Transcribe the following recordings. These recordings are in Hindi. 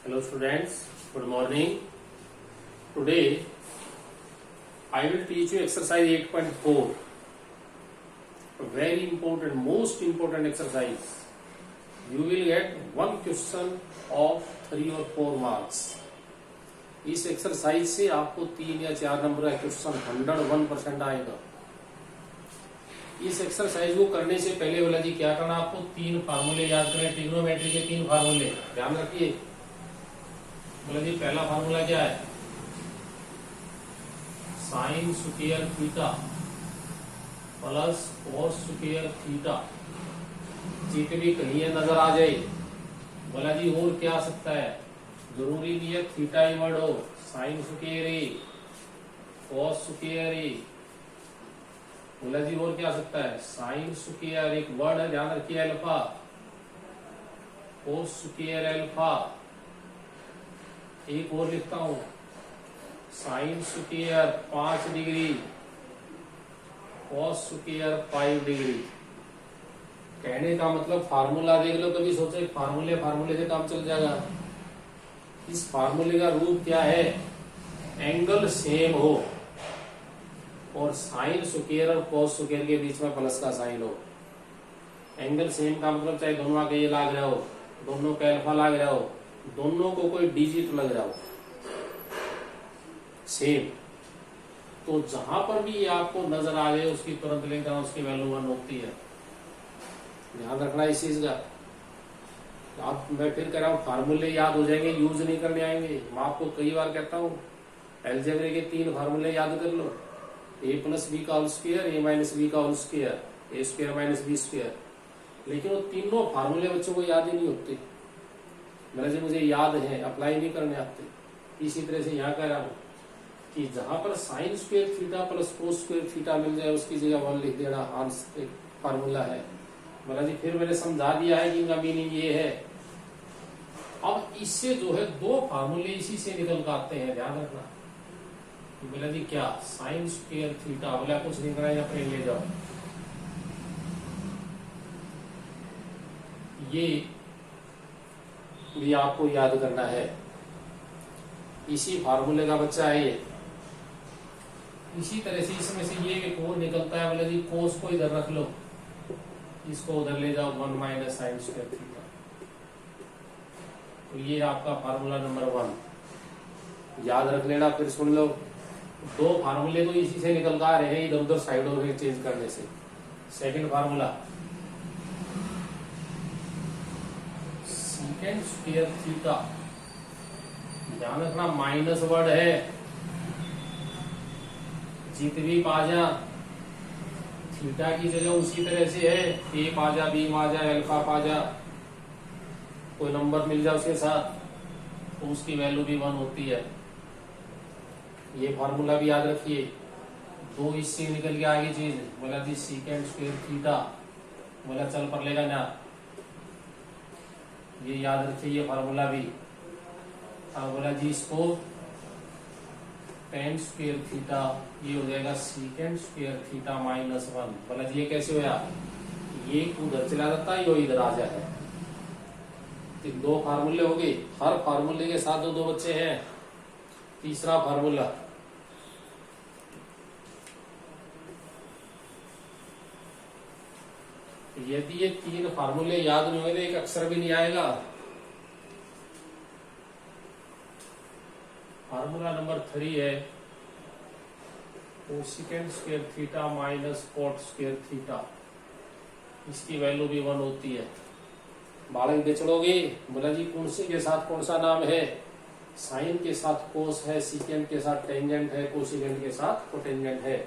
Hello students, good morning. Today I will teach you exercise 8.4. A very important, most important exercise. You will get one question of 3 or 4 marks. इस एक्सरसाइज से आपको 3 या 4 नंबर का क्वेश्चन 101% आएगा. इस एक्सरसाइज को करने से पहले बोला जी क्या करना, आपको 3 फार्मूले याद करें. ट्रिग्नोमेट्री के 3 फार्मूले ध्यान रखिए. बोला जी पहला फार्मूला क्या है, sign square theta plus cos square theta. जितनी कहीं है नजर आ जाए. बोला जी और क्या आ सकता है, जरूरी नहीं है थीटा ही वर्ड हो. Sine square A, cos square ए. बोला जी और क्या आ सकता है, साइन स्क्वायर एक वर्ड है ध्यान रखिए अल्फा, कोस स्क्वायर अल्फा. एक और लिखता हूं, sine square 5 degree, cos square 5 degree. कहने का मतलब फार्मूला देख लो. कभी सोचो फार्मूले से काम चल जाएगा. इस फार्मूले का रूप क्या है, एंगल सेम हो और साइन स्क्वायर और कॉस स्क्वायर के बीच में प्लस का साइन हो. एंगल सेम का मतलब चाहे दोनों का ये लाग रहा हो, दोनों का अल्फा लाग रहा हो, दोनों को कोई डिजिट लग रहा हो सेम. तो जहां पर भी ये आपको नजर आ जाए उसकी तुरंत लिख देना, उसकी वैल्यू 1 होती है. ध्यान रखना इस चीज का. आप मैं फिर कह रहा हूं फार्मूले याद हो जाएंगे, यूज नहीं करने आएंगे. मैं आपको कई बार कहता हूं अलजेब्रा के 3 फार्मूले याद कर लो. a प्लस बी का whole square, a minus B का whole square, A square minus B square. लेकिन वो तीनों फार्मूले बच्चों को याद ही नहीं होते. मतलब मुझे याद है, अप्लाई नहीं करने आते. इसी तरह से यहाँ कह रहा हूं कि जहां पर sine square theta plus cos square theta मिल जाए उसकी जगह 1 लिख देना. आंसर एक फार्मूला है. बोला जी फिर मैंने समझा दिया है कि इनका मीनिंग ये है. अब इससे जो है 2 फार्मूले इसी से निकल कर आते हैं, ध्यान रखना. बोला जी क्या, साइन स्क्वायर थीटा, बोला कुछ नहीं करना, यहाँ पे ले जाओ. ये भी आपको याद करना है. इसी फार्मूले का बच्चा है ये. इसी तरह से इसमें से ये एक और निकलता है. बोले जी कोस को इधर रख लो, इसको उधर ले जाओ, 1 माइनस साइन स्क्वायर थीटा. तो ये आपका फार्मूला नंबर 1 याद रख लेना. फिर सुन लो, 2 फार्मूले तो इसी से निकल कर आ रहे हैं, इधर उधर साइडों में चेंज करने से. Second formula second square theta. ध्यान रखना माइनस वर्ड है. जितनी पाजा थीटा की जगह उसी तरह से है. ए पाजा, बी पाजा, अल्फा पाजा, कोई नंबर मिल जाए उसके साथ तो उसकी वैल्यू भी 1 होती है. ये फार्मूला भी याद रखिए. 2 इससे निकल के आगे चीज. बोला जी सेकेंड स्क्वायर थीटा, बोला चल पर लेगा ना, ये याद रखिए ये फार्मूला भी. अब बोला जी इसको टेन स्क्वायर थीटा, ये हो जाएगा सेकेंड स्क्वायर थीटा माइनस 1. बोला जी ये कैसे होया, ये उधर चला जाता है, ये इधर आ जाए. तो 2 फार्मूले हो गए. हर फार्मूले के साथ 2 बच्चे हैं. तीसरा फार्मूला यदि ये 3 फार्मूले याद नहीं होंगे तो एक अक्षर भी नहीं आएगा. फार्मूला नंबर 3 है cosecant square theta minus cot square theta. इसकी वैल्यू भी 1 होती है. बालक बेचड़ोगे. बोला जी कौन से के साथ कौन सा नाम है, साइन के साथ कोस है, सीकेंड के साथ टेंजेंट है, कोसेकेंड के साथ कोटेंजेंट है.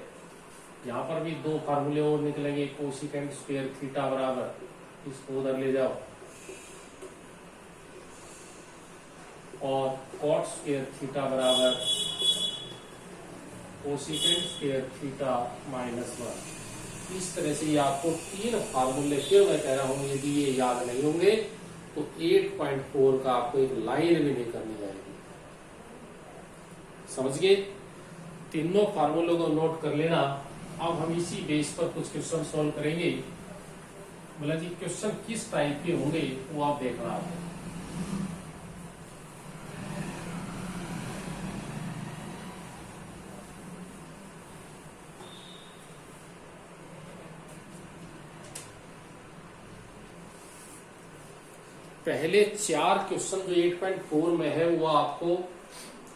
यहाँ पर भी 2 फार्मूले और निकलेंगे. कोसेकेंड स्क्वायर थीटा बराबर, इसको उधर ले जाओ, और कॉट स्क्वायर थीटा बराबर कोसेकेंड स्क्वायर थीटा माइनस 1. इस तरह से ये आपको 3 फार्मूले, क्यों मैं कह रहा हूं यदि ये याद नहीं होंगे तो 8.4 का आपको एक लाइन भी नहीं करनी जाएगी. समझ गए. तीनों फार्मूलों को नोट कर लेना. अब हम इसी बेस पर कुछ क्वेश्चन सॉल्व करेंगे. बोला जी क्वेश्चन किस टाइप के होंगे वो आप देखना. पहले 4 क्वेश्चन जो 8.4 में है वो आपको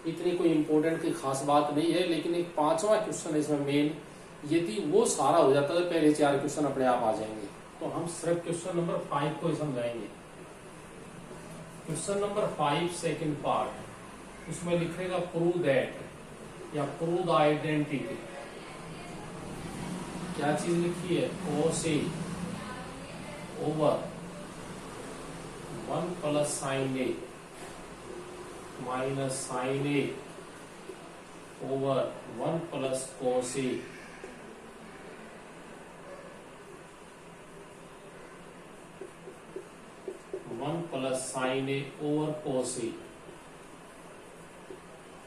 इतनी कोई इंपॉर्टेंट की खास बात नहीं है, लेकिन एक 5वां क्वेश्चन इसमें मेन, यदि वो सारा हो जाता है पहले 4 क्वेश्चन अपने आप आ जाएंगे। तो हम सिर्फ क्वेश्चन नंबर 5 को समझाएंगे। क्वेश्चन नंबर 5 सेकंड पार्ट, उसमें लिखेगा प्रूव दैट या प्रूव द आइडेंटिटी। क्या चीज लिखी है? cos A over 1 plus sine A minus sine A over 1 plus cos A plus sine A over cos A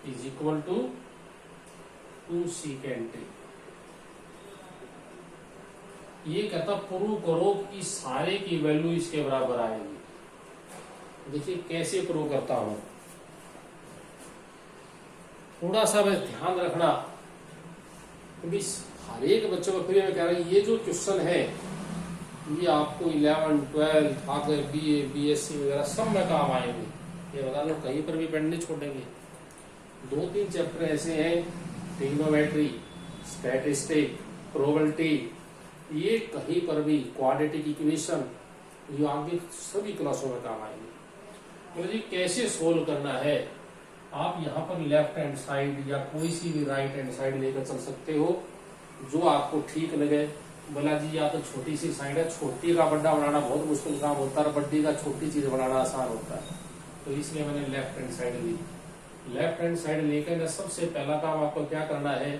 is equal to 2 second. ये कहता प्रूव करो कि सारे की वैल्यू इसके बराबर आएगी। देखिए कैसे प्रूव करता हूं, थोड़ा सा बस ध्यान रखना। हर एक बच्चों को फ्री में कह रहा है ये जो क्वेश्चन है ये आपको 11, 12 आगे BA, BSc वगैरह सब में काम आएंगे। ये बता लो कहीं पर भी पेंड नहीं छोड़ेंगे। 2-3 चैप्टर ऐसे हैं, ट्रिग्नोमेट्री, स्टैटिस्टिक, प्रोबेबिलिटी, ये कहीं पर भी क्वाड्रेटिक इक्वेशन, ये आगे सभी क्लासों में काम आएंगे। तो जी कैसे सोल्व करना है, आप यहाँ पर लेफ्ट हैंड साइड या कोई सी भी राइट हैंड साइड लेकर चल सकते हो जो आपको ठीक लगे। बोला जी या तो छोटी सी साइड है, छोटी का बड़ा बनाना बहुत मुश्किल काम होता है, बड्डी का छोटी चीज बनाना आसान होता है, तो इसलिए मैंने लेफ्ट हैंड साइड ली। लेफ्ट हैंड साइड लेकर सबसे पहला काम आपको क्या करना है,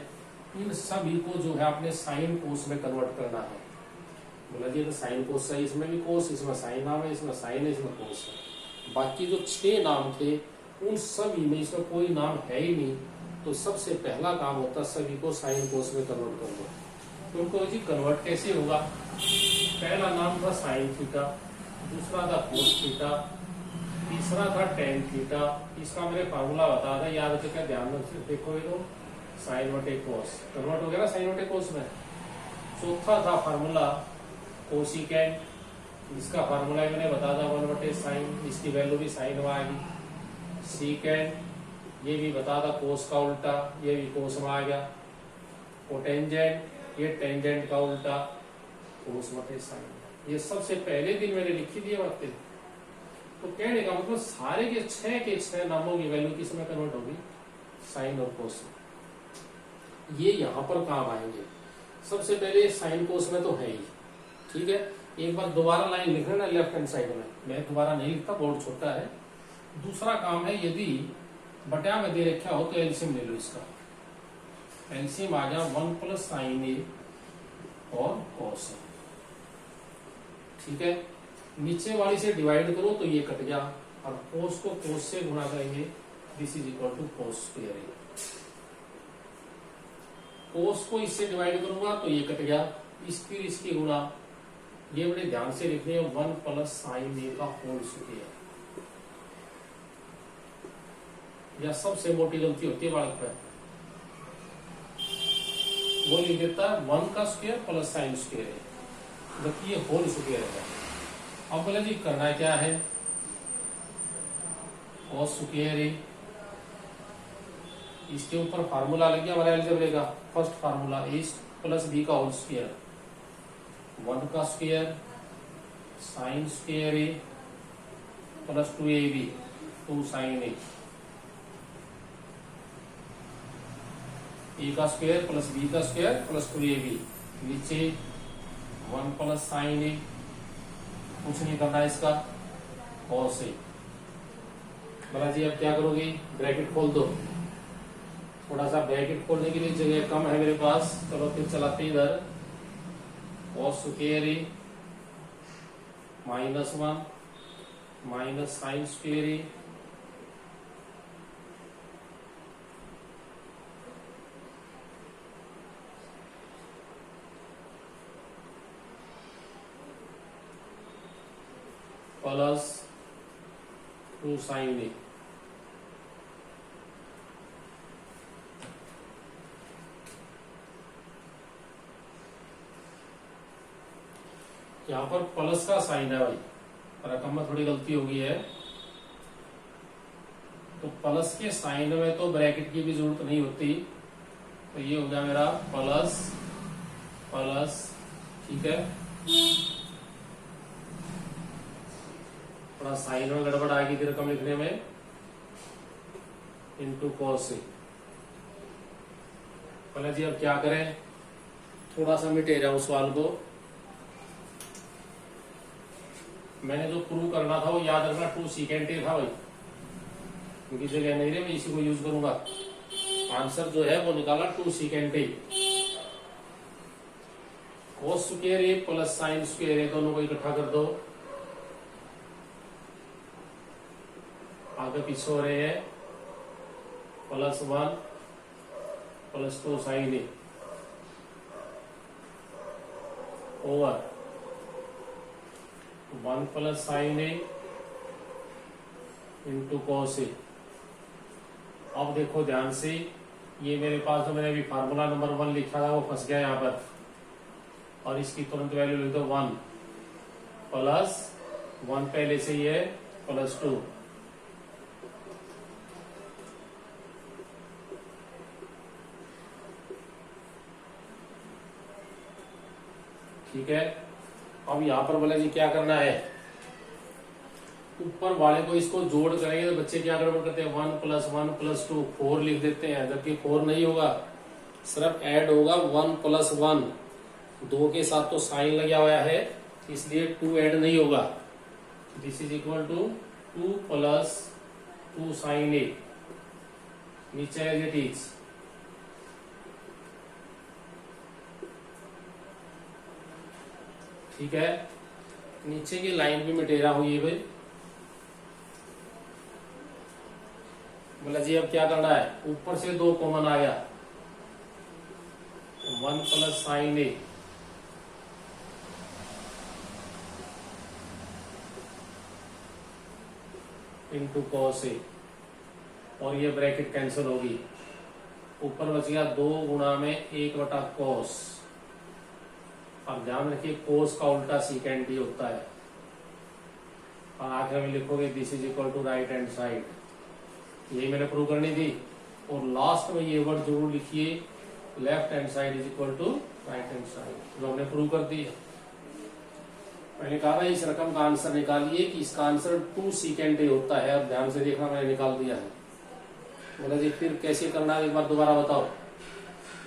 इन सभी को जो है आपने साइन कोस में कन्वर्ट करना है। बोला जी तो साइन कोस है, इसमें भी कोस, इसमें साइन नाम है, इसमें साइन है, इसमें कोस है। बाकी जो 6 नाम थे उन सभी में इसमें कोई नाम है ही नहीं, तो सबसे पहला काम होता है सभी को साइन कोस में कन्वर्ट कर दो। तो उनको जी कन्वर्ट कैसे होगा, पहला नाम था साइन थीटा, दूसरा था कोस थीटा, तीसरा था टेन थीटा। इसका मैंने फार्मूला बताया था, याद रखिएगा, ध्यान में देखो ये तो साइन बटे कोस कन्वर्ट हो गया ना साइन बटे कोस में। चौथा था फार्मूला कोसिकेंट, इसका फार्मूला मैंने बताया था 1 बटे साइन, इसकी वैल्यू भी साइन में आ गई। सीकेंट ये भी बता था कोस का उल्टा, ये भी कोस में आ गया। कोटेंजेंट ये टेंजेंट का उल्टा, कोस बटे साइन। ये सबसे पहले दिन मैंने लिखी दी बातें। तो कहने का मतलब सारे के 6 नामों की वैल्यू किस में कन्वर्ट होगी, साइन और कोस। ये यहाँ पर काम आएंगे। सबसे पहले साइन कोस में तो है ही, ठीक है। एक बार दोबारा लाइन लिख लेना लेफ्ट हैंड साइड में, मैं दोबारा नहीं लिखता, बोर्ड छोटा है। दूसरा काम है, यदि बटा में दे रखा हो तो एलसीएम ले लो इसका। एलसीएम आ गया 1 प्लस साइन ए और कॉस ए, ठीक है। नीचे वाली से डिवाइड करो तो ये कट गया, और कोस को कोस से गुणा करेंगे, this is equal to cos square A. Cos को इससे डिवाइड करूंगा तो ये कट गया, फिर इसकी गुणा, ये बड़े ध्यान से लिखने हैं 1 प्लस साइन ए का होल स्क्वायर। या सबसे मोटी गलती होती है बालक पर, वो लिख देता है 1 का स्क्वायर प्लस साइन स्क्वायर है, जबकि ये होल स्क्वायर है। अब बोले जी करना क्या है, कॉस स्क्वायर है, इसके ऊपर फार्मूला लग गया हमारा अलजेब्रे का। फर्स्ट फार्मूला ए प्लस बी का होल स्क्वायर, 1 का स्क्वायर साइन स्क्वायर ए प्लस 2ab 2 साइन ए का स्क्वायर प्लस बी का स्क्वायर प्लस 2ab, नीचे 1 प्लस साइन ए, कुछ नहीं करना इसका, कॉस ए। बोला जी अब क्या करोगे, ब्रैकेट खोल दो। थोड़ा सा ब्रैकेट खोलने के लिए जगह कम है मेरे पास, चलो फिर चलाते हैं इधर। कॉस स्क्वायर ए -1 माइनस साइन स्क्वायर ए प्लस 2 साइन ए। यहाँ पर प्लस का साइन है भाई, रकम में थोड़ी गलती हो गई है। तो प्लस के साइन में तो ब्रैकेट की भी जरूरत नहीं होती, तो ये हो गया मेरा प्लस प्लस, ठीक है। थोड़ा साइन में गड़बड़ आ गई थी रकम लिखने में, इंटू कॉस से। पहले जी अब क्या करें, थोड़ा सा मिटे जाऊं सवाल को। मैंने जो प्रूव करना था वो याद रखना 2 सेकेंड था भाई, क्योंकि जगह नहीं रही, मैं इसी को यूज करूंगा। आंसर जो है वो निकाला 2 सेकेंड। कोस स्क्वायर ए प्लस साइन स्क्वायर ए, दोनों को इकट्ठा कर दो, आगे पीछे हो रहे हैं, +1 +2 sine A over 1 plus sign A into cos A. अब देखो ध्यान से, ये मेरे पास जो मैंने अभी फार्मूला नंबर 1 लिखा था वो फंस गया यहाँ पर, और इसकी तुरंत वैल्यू लिख दो 1 प्लस 1 पहले से ही है +2, ठीक है। अब यहां पर बोला जी क्या करना है, ऊपर वाले को इसको जोड़ करेंगे तो बच्चे क्या गड़बड़ करते हैं, 1 + 1 + 2 4 लिख देते हैं, जबकि 4 नहीं होगा, सिर्फ ऐड होगा 1 + 1। 2 के साथ तो साइन लगा हुआ है, इसलिए 2 ऐड नहीं होगा। This is equal to 2 + 2 sine A, नीचे एज इट इज, ठीक है। नीचे की लाइन भी मिटेरा हुई है भाई। बोला जी अब क्या करना है, ऊपर से 2 कॉमन आ गया, 1 + sign A into cos A, और ये ब्रैकेट कैंसिल होगी, ऊपर बच गया 2 गुणा में 1/cos। अब ध्यान रखिए कोस का उल्टा सीकेंट ही होता है, और आखिर में लिखोगे this is equal to right hand side. यही मैंने प्रूव करनी थी, और लास्ट में ये वर्ड जरूर लिखिए, left hand side is equal to right hand side, जो हमने प्रूव कर दी है। मैंने कहा था इस रकम का आंसर निकालिए कि इसका आंसर 2 सेकेंड ही होता है, और ध्यान से देखना मैंने निकाल दिया है। बोला जी फिर कैसे करना है, एक बार दोबारा बताओ।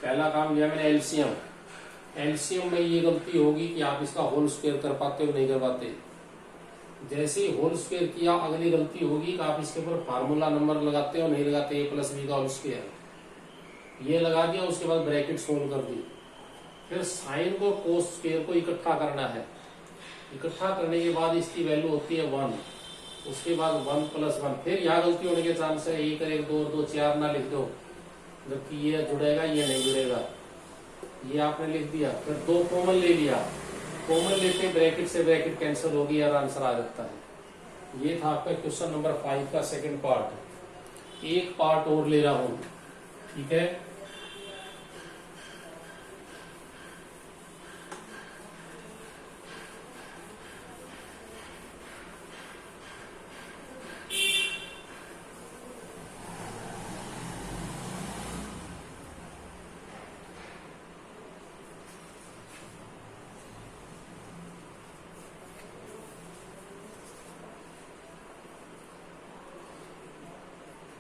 पहला काम किया मैंने एलसीएम। एलसीएम में ये गलती होगी कि आप इसका होल स्क्वायर कर पाते हो नहीं कर पाते। जैसे ही होल स्क्वायर किया, अगली गलती होगी कि आप इसके ऊपर फार्मूला नंबर लगाते हो नहीं लगाते, a + b का होल स्क्वायर ये लगा दिया, उसके बाद ब्रैकेट सोल्व कर दी। फिर साइन को कोस स्क्वायर को इकट्ठा करना है, इकट्ठा करने के बाद इसकी वैल्यू होती है 1, उसके बाद 1 + 1। फिर यहाँ गलती होने के चांस है, 1 1 2 2 4 ना लिख दो, जबकि ये जुड़ेगा ये नहीं जुड़ेगा, ये आपने लिख दिया। फिर 2 कॉमन ले लिया, कॉमन लेके ब्रैकेट से ब्रैकेट कैंसिल होगी और आंसर आ जाता है। ये था आपका क्वेश्चन नंबर 5 का सेकंड पार्ट। एक पार्ट और ले रहा हूं, ठीक है।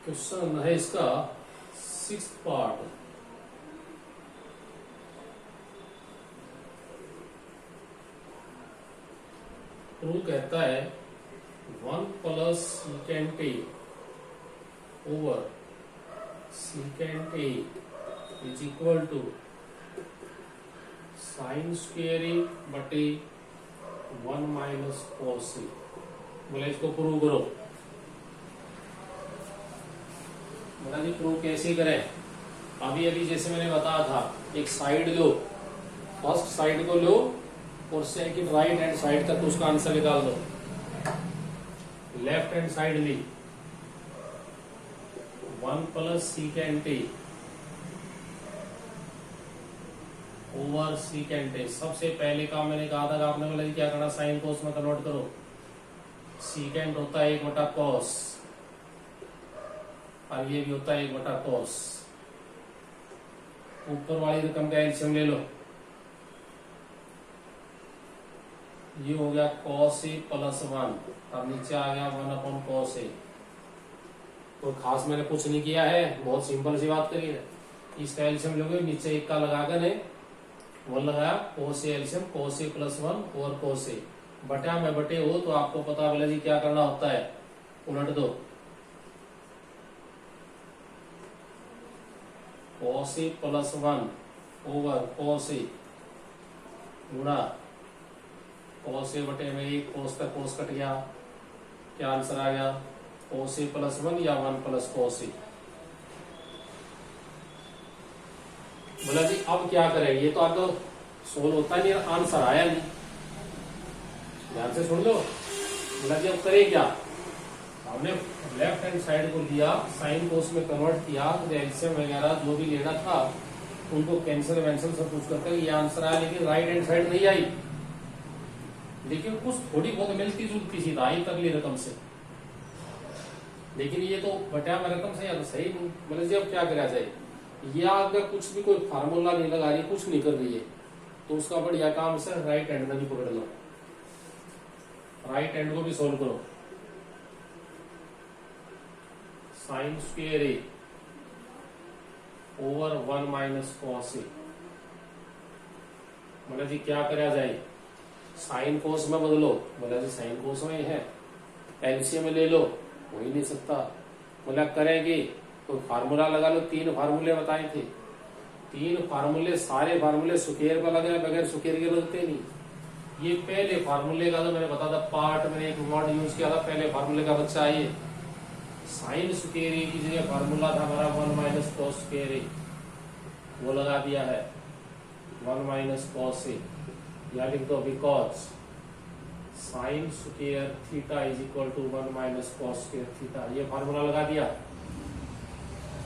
क्वेश्चन है इसका 6th पार्ट। प्रूव कहता है 1 + secant a over secant a is equal to sin square a बटे 1 - cos a। बोले इसको प्रूव करो। बोला जी प्रूव कैसे करें। अभी अभी जैसे मैंने बताया था, एक साइड लो, फर्स्ट साइड को लो और सेकंड राइट हैंड साइड तक उसका आंसर निकाल दो। लेफ्ट हैंड साइड ली 1 + secant a over secant a। सबसे पहले काम मैंने कहा था कि आपने बोला क्या करना, साइन को उसमें कन्वर्ट करो। सीकेंड होता है 1/cos, और ये भी होता है 1/cos। ऊपर वाली रकम का एलसीएम ले लो, ये हो गया cos A + 1, और नीचे आ गया 1/cos A। तो खास मैंने कुछ नहीं किया है, बहुत सिंपल सी बात करी है। इसका एलसीएम लोगे, नीचे एक का लगाकर है 1 लगाया, cos A LCM cos A + 1 और cos A बटा में बटे हो, तो आपको पता बोला जी क्या करना होता है, उलट दो। cos A + 1 over cos A गुणा cos A बटे में 1, cos का cos कट गया, क्या आंसर आ गया, cos A + 1 या 1 + cos A। बोला जी अब क्या करें, ये तो आपको सोल्व होता नहीं, आंसर आया नहीं, ध्यान से सुन लो। बोला जी अब करें क्या, हमने लेफ्ट हैंड साइड को लिया, साइन कोस में कन्वर्ट किया, तो एलसीएम वगैरह जो भी लेना था उनको कैंसिल वैंसिल सब कुछ करके ये आंसर आया, लेकिन राइट हैंड साइड नहीं आई, लेकिन कुछ थोड़ी बहुत मिलती जुलती सी आई तगली रकम से, लेकिन ये तो बटा में रकम से सही नहीं। बोले जी अब क्या करा जाए, या अगर कुछ भी कोई फार्मूला नहीं लगा रही, कुछ नहीं कर रही है, तो उसका बढ़िया काम से राइट हैंड में भी पकड़ लो, राइट हैंड को भी सोल्व करो। Sine square A over 1 - cos A। बोला जी क्या करा जाए, साइन कोस में बदलो, बोला जी साइन कोस में है, एलसीएम में ले लो, हो ही नहीं सकता। बोला करेंगे तो फार्मूला लगा लो, 3 फार्मूले बताए थे, 3 फार्मूले, सारे फार्मूले स्क्वायर पर लगे, बगैर स्क्वायर के लगते नहीं। ये पहले फार्मूले का तो मैंने बता था पार्ट, मैंने एक वर्ड यूज किया था, पहले फार्मूले का बच्चा है, साइन स्क्वायर A की जगह फार्मूला था हमारा 1 - cos स्क्वायर A, वो लगा दिया है 1 - cos A, या लिख दो because sine square theta is equal to 1 - cos square theta, ये फार्मूला लगा दिया।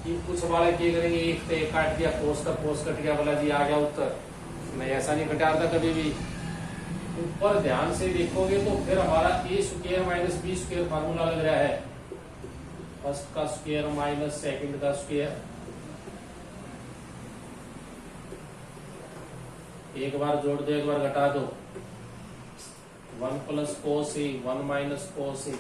ये कुछ वाले क्या करेंगे, एक तो एक काट दिया, कोस का कोस कट गया, बोला जी आ गया उत्तर, नहीं ऐसा नहीं कटा था कभी भी। ऊपर ध्यान से देखोगे तो फिर हमारा A square - B square formula लग रहा है, फर्स्ट का स्क्वायर माइनस सेकंड का स्क्वायर, एक बार जोड़ दो एक बार घटा दो, 1 + cos A 1 - cos A,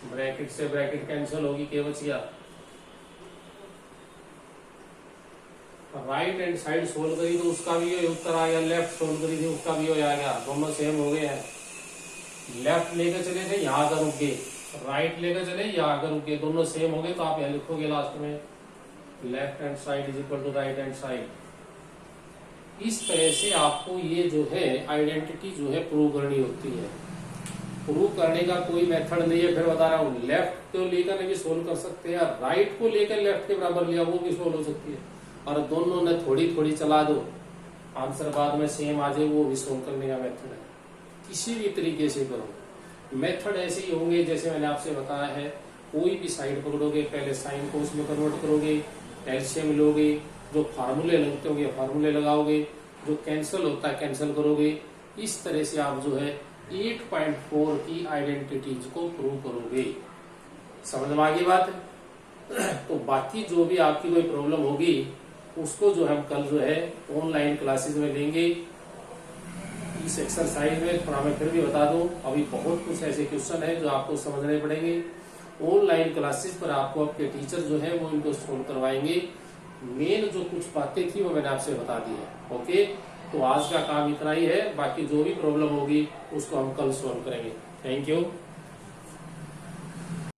bracket से ब्रैकेट कैंसिल होगी, क्या बच गया, राइट हैंड साइड सोल्व करी तो उसका भी ये उत्तर आ गया, लेफ्ट सोल्व करी थी उसका भी आ गया, दोनों सेम हो गए हैं। लेफ्ट लेकर चले थे यहाँ आकर रुक गए, राइट लेकर चले यहाँ आकर रुक गए, दोनों सेम हो गए, तो आप यहाँ लिखोगे लास्ट में left hand side is equal to right hand side. इस तरह से आपको ये जो है आइडेंटिटी जो है प्रूव करनी होती है। प्रूव करने का कोई मेथड नहीं है, फिर बता रहा हूँ, लेफ्ट को लेकर भी सोल्व कर सकते हैं, राइट को लेकर लेफ्ट के बराबर लिया वो भी सोल्व हो सकती है, और दोनों ने थोड़ी थोड़ी चला दो, आंसर बाद में सेम आ जाए, वो भी सोल्व करने का मेथड है। किसी भी तरीके से करो, मेथड ऐसे ही होंगे जैसे मैंने आपसे बताया है। कोई भी साइड पकड़ोगे, पहले साइन को उसमें कन्वर्ट करोगे, एलसीएम लोगे, जो फार्मूले लगते होंगे फार्मूले लगाओगे, जो कैंसिल होता है कैंसिल करोगे। इस तरह से आप जो है 8.4 की आइडेंटिटीज को प्रूव करोगे। समझ में आ गई बात? तो बाकी जो भी आपकी कोई प्रॉब्लम होगी उसको जो हम कल जो है ऑनलाइन क्लासेस में लेंगे। इस एक्सरसाइज में थोड़ा मैं फिर भी बता दूं, अभी बहुत कुछ ऐसे क्वेश्चन है जो आपको समझने पड़ेंगे। ऑनलाइन क्लासेस पर आपको आपके टीचर जो है वो इनको सोल्व करवाएंगे। मेन जो कुछ बातें थी वो मैंने आपसे बता दी है। ओके, तो आज का काम इतना ही है, बाकी जो भी प्रॉब्लम होगी उसको हम कल सोल्व करेंगे। Thank you.